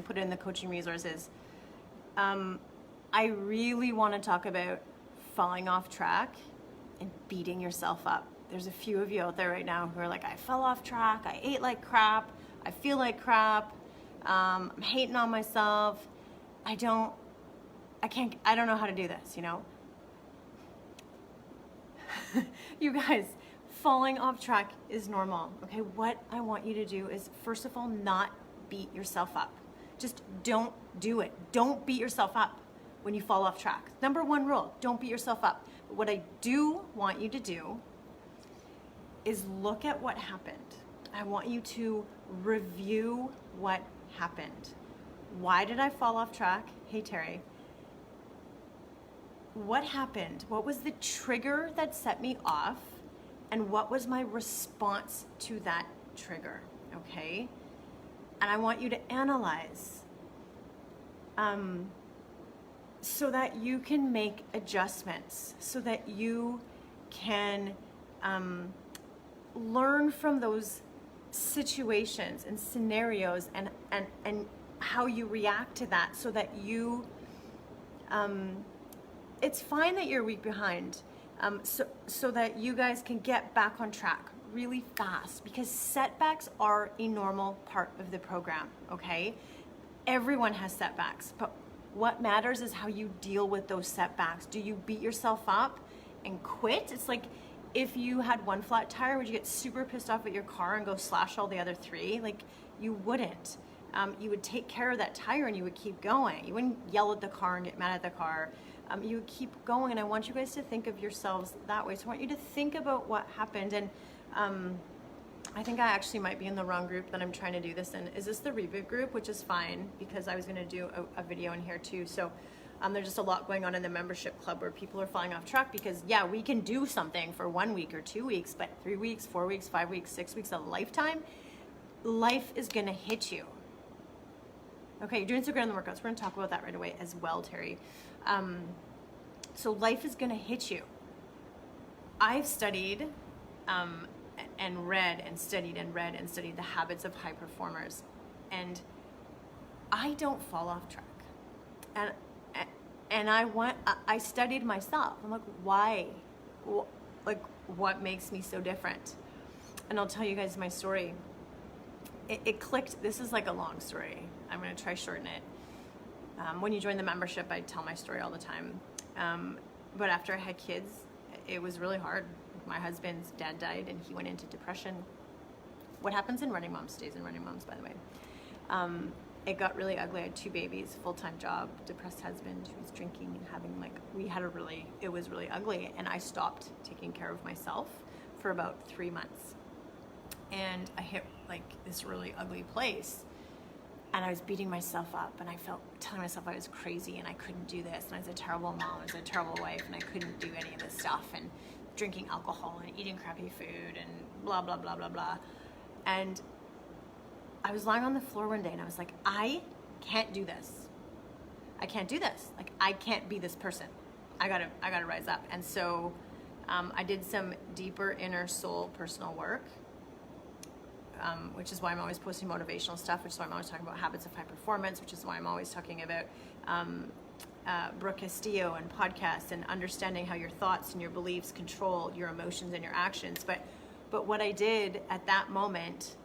put it in the coaching resources. I really want to talk about falling off track and beating yourself up. There's a few of you out there right now who are like, I fell off track, I ate like crap, I feel like crap, I'm hating on myself, I don't know how to do this, you know? You guys, falling off track is normal, okay? What I want you to do is, first of all, not beat yourself up. Just don't do it. Don't beat yourself up when you fall off track. Number one rule, don't beat yourself up. But what I do want you to do is look at what happened. I want you to review what happened. Why did I fall off track? Hey, Terry. What happened? What was the trigger that set me off? And what was my response to that trigger? Okay? And I want you to analyze so that you can make adjustments, so that you can learn from those situations and scenarios and how you react to that, so that you, it's fine that you're a week behind, so that you guys can get back on track really fast, because setbacks are a normal part of the program, okay? Everyone has setbacks, but what matters is how you deal with those setbacks. Do you beat yourself up and quit? It's like, if you had one flat tire, would you get super pissed off at your car and go slash all the other three? Like, you wouldn't. You would take care of that tire and you would keep going. You wouldn't yell at the car and get mad at the car. You would keep going, and I want you guys to think of yourselves that way. So I want you to think about what happened, and I think I actually might be in the wrong group that I'm trying to do this in. Is this the reboot group? Which is fine, because I was gonna do a video in here too. So there's just a lot going on in the membership club where people are falling off track, because yeah, we can do something for 1 week or 2 weeks, but 3 weeks, 4 weeks, 5 weeks, 6 weeks, a lifetime, life is gonna hit you. Okay, you're doing so great on the workouts. We're gonna talk about that right away as well, Terry. So life is gonna hit you. I've studied and read and studied and read and studied the habits of high performers, and I don't fall off track. And I studied myself. I'm like, why? Like, what makes me so different? And I'll tell you guys my story. It clicked. This is like a long story. I'm gonna try shorten it. When you join the membership, I tell my story all the time. But after I had kids, it was really hard. My husband's dad died and he went into depression. What happens in Running Moms stays in Running Moms, by the way. It got really ugly. I had 2 babies, full-time job, depressed husband who was drinking and having it was really ugly. And I stopped taking care of myself for about 3 months. And I hit like this really ugly place. And I was beating myself up, and I felt telling myself I was crazy and I couldn't do this, and I was a terrible mom, I was a terrible wife, and I couldn't do any of this stuff, and drinking alcohol and eating crappy food and blah, blah, blah, blah, blah. And I was lying on the floor one day and I was like, I can't do this. I can't do this. Like, I can't be this person. I gotta rise up. And so I did some deeper inner soul personal work, which is why I'm always posting motivational stuff, which is why I'm always talking about habits of high performance, which is why I'm always talking about Brooke Castillo and podcasts, and understanding how your thoughts and your beliefs control your emotions and your actions. But what I did at that moment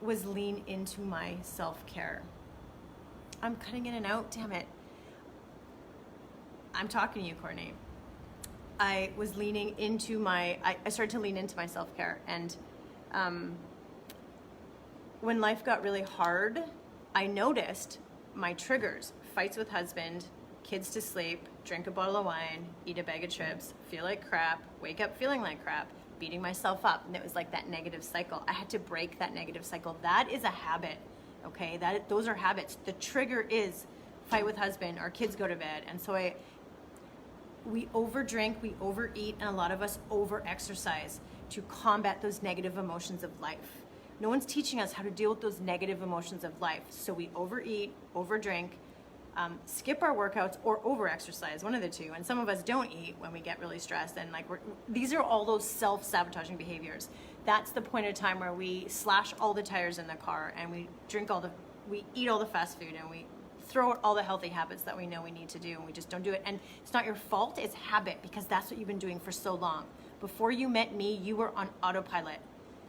was lean into my self-care. I'm cutting in and out, damn it. I'm talking to you, Courtney. I was leaning into I started to lean into my self-care, and when life got really hard, I noticed my triggers: fights with husband, kids to sleep, drink a bottle of wine, eat a bag of chips, feel like crap, wake up feeling like crap, beating myself up. And it was like that negative cycle. I had to break that negative cycle. That is a habit, okay? Those are habits. The trigger is fight with husband, our kids go to bed. And so we overdrink, we overeat, and a lot of us over-exercise to combat those negative emotions of life. No one's teaching us how to deal with those negative emotions of life. So we overeat, overdrink, skip our workouts, or over-exercise, one of the two. And some of us don't eat when we get really stressed. And these are all those self-sabotaging behaviors. that's the point of time where we slash all the tires in the car and we eat all the fast food and we throw out all the healthy habits that we know we need to do and we just don't do it. And it's not your fault, it's habit, because that's what you've been doing for so long. Before you met me, you were on autopilot.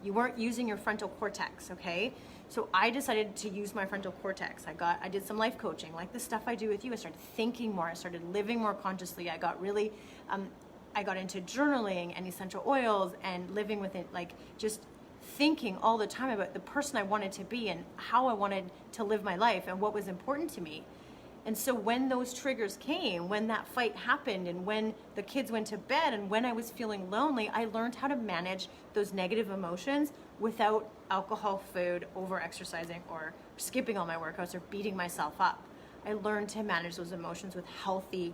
You weren't using your frontal cortex, okay? So I decided to use my frontal cortex. I did some life coaching, like the stuff I do with you. I started thinking more, I started living more consciously. I got into journaling and essential oils and living with it, like just thinking all the time about the person I wanted to be and how I wanted to live my life and what was important to me. And so when those triggers came, when that fight happened and when the kids went to bed and when I was feeling lonely, I learned how to manage those negative emotions without alcohol, food, over-exercising, or skipping all my workouts or beating myself up. I learned to manage those emotions with healthy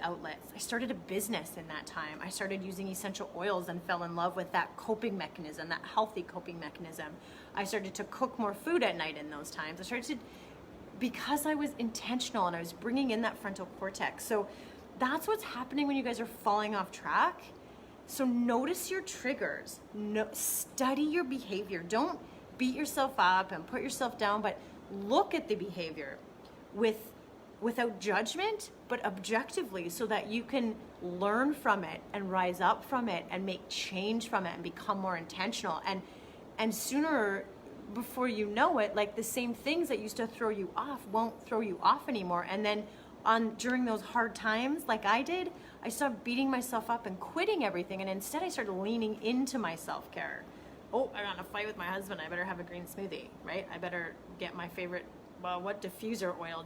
outlets. I started a business in that time. I started using essential oils and fell in love with that coping mechanism, that healthy coping mechanism. I started to cook more food at night in those times. Because I was intentional and I was bringing in that frontal cortex. So that's what's happening when you guys are falling off track. So notice your triggers. Study your behavior. Don't beat yourself up and put yourself down, but look at the behavior without judgment, but objectively, so that you can learn from it and rise up from it and make change from it and become more intentional. And sooner, before you know it, like the same things that used to throw you off won't throw you off anymore. And then during those hard times, like I did, I stopped beating myself up and quitting everything. And instead I started leaning into my self-care. Oh, I got in a fight with my husband. I better have a green smoothie, right? I better get my favorite, well, what diffuser oil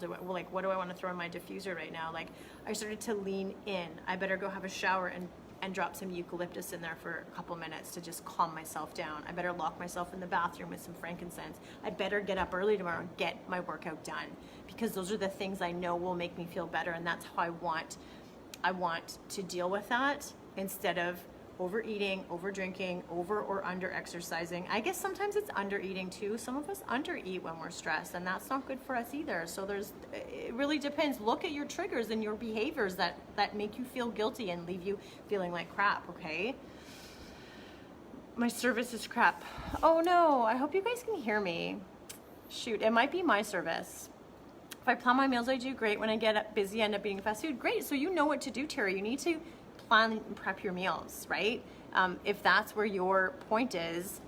what do I want to throw in my diffuser right now? Like, I started to lean in. I better go have a shower and drop some eucalyptus in there for a couple minutes to just calm myself down. I better lock myself in the bathroom with some frankincense. I better get up early tomorrow and get my workout done, because those are the things I know will make me feel better, and that's how I want to deal with that, instead of overeating, over drinking, over or under exercising. I guess sometimes it's under eating too. Some of us undereat when we're stressed, and that's not good for us either. So it really depends. Look at your triggers and your behaviors that make you feel guilty and leave you feeling like crap, okay? My service is crap. Oh no, I hope you guys can hear me. Shoot, it might be my service. If I plan my meals, I do great. When I get busy, I end up eating fast food. Great, so you know what to do, Terry. You need to plan and prep your meals, right? If that's where your point is,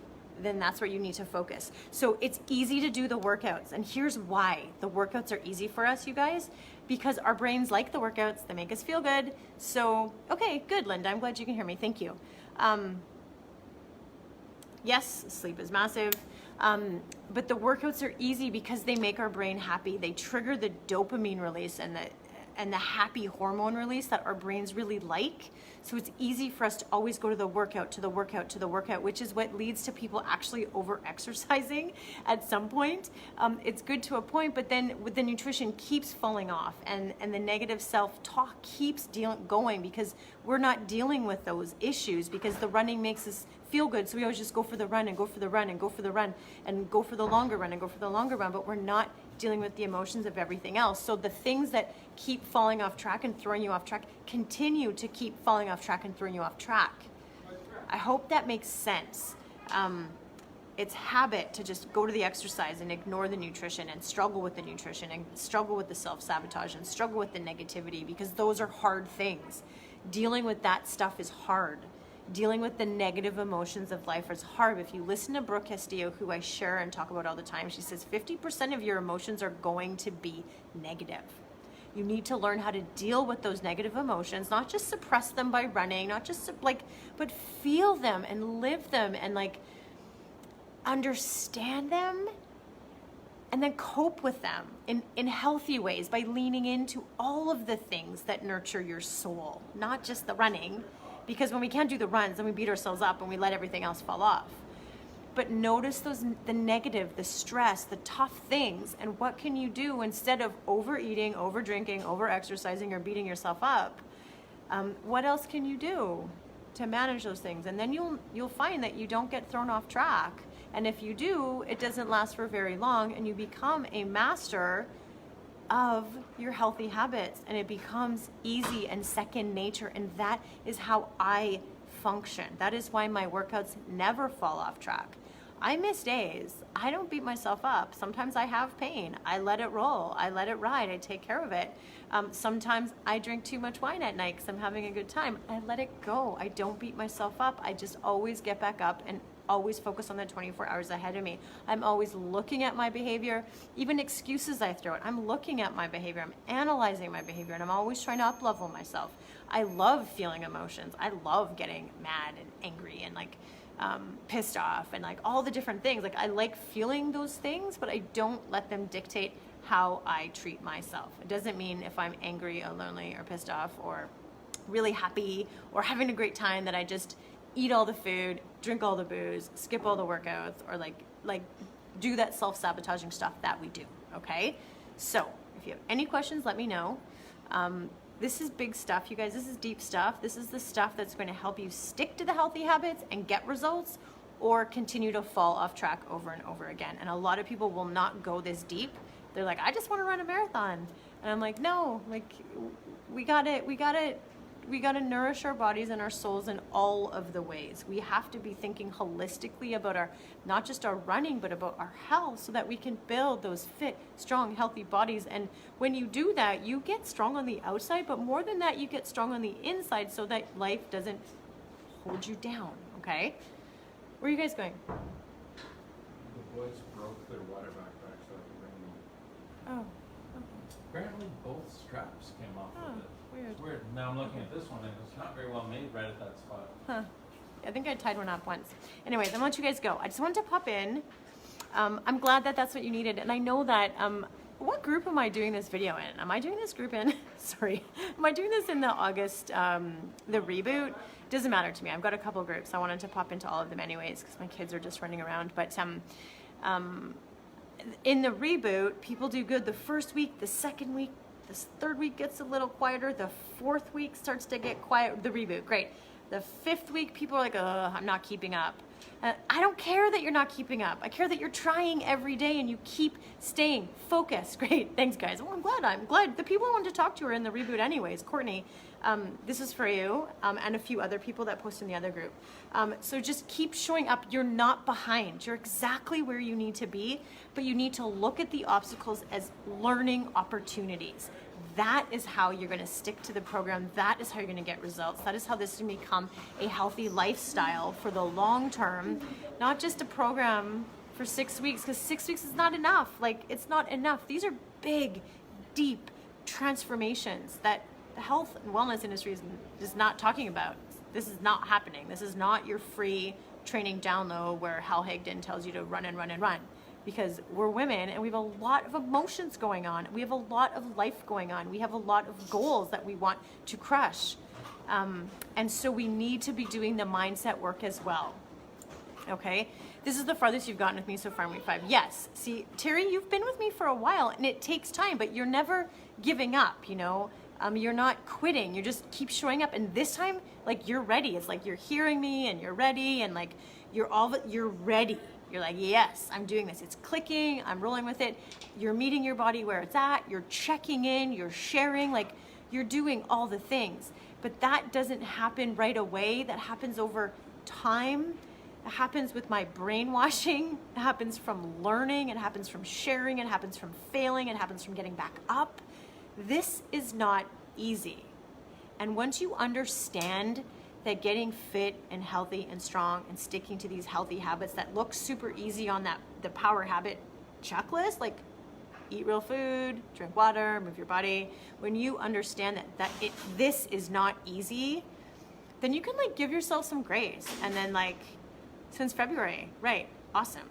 then that's where you need to focus. So it's easy to do the workouts. And here's why the workouts are easy for us, you guys, because our brains like the workouts. They make us feel good. So, okay, good, Linda. I'm glad you can hear me. Thank you. Yes, sleep is massive. But the workouts are easy because they make our brain happy. They trigger the dopamine release and the happy hormone release that our brains really like. So it's easy for us to always go to the workout, to the workout, to the workout, which is what leads to people actually over-exercising at some point. It's good to a point, but then the nutrition keeps falling off, and the negative self-talk keeps going, because we're not dealing with those issues, because the running makes us feel good. So we always just go for the run and go for the run and go for the run and go for the longer run and go for the longer run, but we're not dealing with the emotions of everything else. So the things that keep falling off track and throwing you off track continue to keep falling off track and throwing you off track. I hope that makes sense. It's habit to just go to the exercise and ignore the nutrition and struggle with the nutrition and struggle with the self-sabotage and struggle with the negativity, because those are hard things. Dealing with that stuff is hard. Dealing with the negative emotions of life is hard. If you listen to Brooke Castillo, who I share and talk about all the time, she says 50% of your emotions are going to be negative. You need to learn how to deal with those negative emotions, not just suppress them by running, not just but feel them and live them and understand them, and then cope with them in healthy ways by leaning into all of the things that nurture your soul, not just the running. Because when we can't do the runs, then we beat ourselves up and we let everything else fall off. But notice the negative, the stress, the tough things, and what can you do instead of overeating, over drinking, over exercising, or beating yourself up? What else can you do to manage those things? And then you'll find that you don't get thrown off track. And if you do, it doesn't last for very long, and you become a master of your healthy habits, and it becomes easy and second nature. And that is how I function. That is why my workouts never fall off track. I miss days. I don't beat myself up. Sometimes I have pain. I let it roll. I let it ride. I take care of it. Sometimes I drink too much wine at night because I'm having a good time. I let it go. I don't beat myself up. I just always get back up and always focus on the 24 hours ahead of me. I'm always looking at my behavior, even excuses I throw it. I'm looking at my behavior. I'm analyzing my behavior, and I'm always trying to up-level myself. I love feeling emotions. I love getting mad and angry and like pissed off and like all the different things. Like I like feeling those things, but I don't let them dictate how I treat myself. It doesn't mean if I'm angry or lonely or pissed off or really happy or having a great time that I just eat all the food, drink all the booze, skip all the workouts, or like do that self-sabotaging stuff that we do, okay? So if you have any questions, let me know. This is big stuff, you guys. This is deep stuff. This is the stuff that's going to help you stick to the healthy habits and get results, or continue to fall off track over and over again. And a lot of people will not go this deep. They're like, I just want to run a marathon. And I'm like, no, like we gotta nourish our bodies and our souls in all of the ways. We have to be thinking holistically about not just our running, but about our health, so that we can build those fit, strong, healthy bodies. And when you do that, you get strong on the outside, but more than that, you get strong on the inside, so that life doesn't hold you down, okay? Where are you guys going? The boys broke their water backpack so I could bring them. Oh, Apparently both straps came off oh, with it. weird. It's weird. Now I'm looking at this one and it's not very well made right at that spot. Huh. I think I tied one up once. Anyways, I'm gonna let you guys go. I just wanted to pop in. I'm glad that that's what you needed. And I know that, what group am I doing this video in? Am I doing this group in, sorry, am I doing this in the August, the reboot? Doesn't matter to me. I've got a couple groups. I wanted to pop into all of them anyways, because my kids are just running around. But in the reboot, people do good the first week, the second week, the third week gets a little quieter, the fourth week starts to get quiet, the reboot, great. The fifth week, people are like, oh, I'm not keeping up. I don't care that you're not keeping up. I care that you're trying every day and you keep staying focused. Great, thanks guys. Well, I'm glad. The people I wanted to talk to are in the reboot anyways. Courtney, this is for you, and a few other people that post in the other group. So just keep showing up. You're not behind. You're exactly where you need to be, but you need to look at the obstacles as learning opportunities. That is how you're going to stick to the program. That is how you're going to get results. That is how this can become a healthy lifestyle for the long term, not just a program for 6 weeks, because 6 weeks is not enough. Like, it's not enough. These are big, deep transformations that the health and wellness industry is not talking about. This is not happening. This is not your free training download where Hal Hagden tells you to run and run and run. Because we're women and we have a lot of emotions going on. We have a lot of life going on. We have a lot of goals that we want to crush. And so we need to be doing the mindset work as well. Okay? This is the farthest you've gotten with me so far in week 5. Yes. See, Terry, you've been with me for a while and it takes time, but you're never giving up, you know? You're not quitting. You just keep showing up. And this time, like, you're ready. It's like you're hearing me and you're ready, and like you're ready. You're like, yes, I'm doing this. It's clicking. I'm rolling with it. You're meeting your body where it's at. You're checking in. You're sharing. Like, you're doing all the things. But that doesn't happen right away. That happens over time. It happens with my brainwashing. It happens from learning. It happens from sharing. It happens from failing. It happens from getting back up. This is not easy. And once you understand that getting fit and healthy and strong and sticking to these healthy habits that look super easy on the power habit checklist, like eat real food, drink water, move your body. When you understand this is not easy, then you can like give yourself some grace. And then like since February, right? Awesome.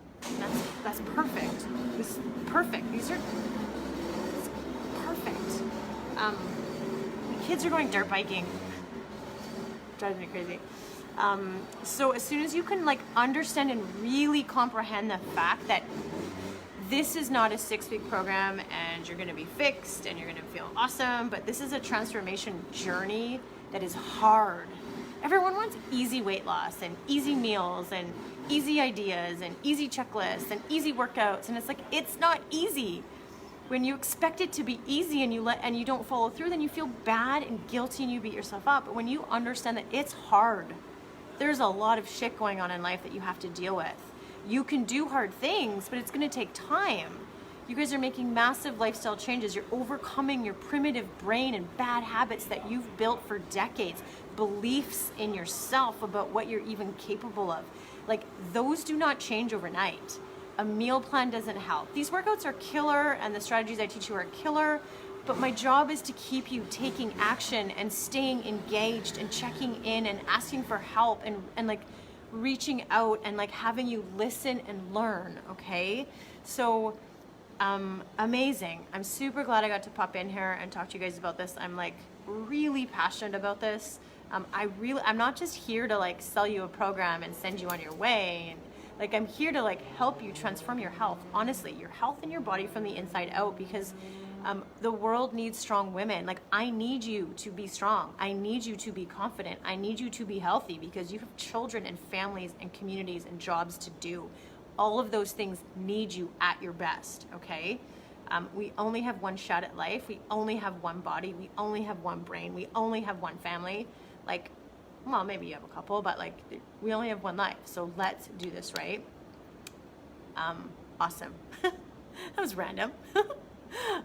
That's perfect. This is perfect. These are perfect. The kids are going dirt biking. Drives me crazy. So as soon as you can like understand and really comprehend the fact that this is not a 6-week program and you're going to be fixed and you're going to feel awesome, but this is a transformation journey that is hard. Everyone wants easy weight loss and easy meals and easy ideas and easy checklists and easy workouts, and it's like, it's not easy. When you expect it to be easy and you don't follow through, then you feel bad and guilty and you beat yourself up. But when you understand that it's hard, there's a lot of shit going on in life that you have to deal with. You can do hard things, but it's going to take time. You guys are making massive lifestyle changes. You're overcoming your primitive brain and bad habits that you've built for decades, beliefs in yourself about what you're even capable of. Like, those do not change overnight. A meal plan doesn't help. These workouts are killer, and the strategies I teach you are killer, but my job is to keep you taking action and staying engaged and checking in and asking for help and like reaching out and like having you listen and learn, okay? So amazing. I'm super glad I got to pop in here and talk to you guys about this. I'm like really passionate about this. I'm not just here to like sell you a program and send you on your way. And like, I'm here to like help you transform your health. Honestly, your health and your body from the inside out, because the world needs strong women. Like, I need you to be strong. I need you to be confident. I need you to be healthy, because you have children and families and communities and jobs to do. All of those things need you at your best, okay? We only have one shot at life. We only have one body. We only have one brain. We only have one family. Like, well, maybe you have a couple, but like, we only have one life. So let's do this, right? Awesome. That was random.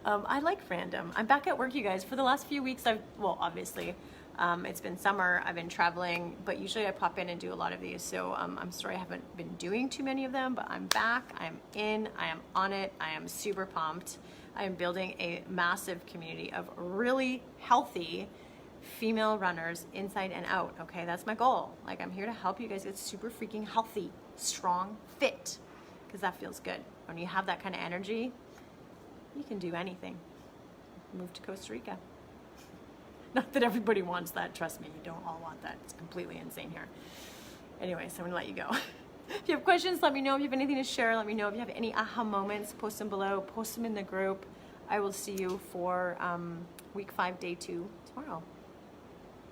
I like random. I'm back at work, you guys. For the last few weeks, obviously, it's been summer. I've been traveling, but usually I pop in and do a lot of these. So I'm sorry I haven't been doing too many of them, but I'm back. I'm in. I am on it. I am super pumped. I am building a massive community of really healthy female runners inside and out. Okay, that's my goal. Like, I'm here to help you guys get super freaking healthy, strong, fit, because that feels good. When you have that kind of energy, you can do anything. Move to Costa Rica. Not that everybody wants that. Trust me, you don't all want that. It's completely insane here. Anyways, I'm gonna let you go. If you have questions, let me know. If you have anything to share, let me know. If you have any aha moments, post them below. Post them in the group. I will see you for week 5, day 2 tomorrow.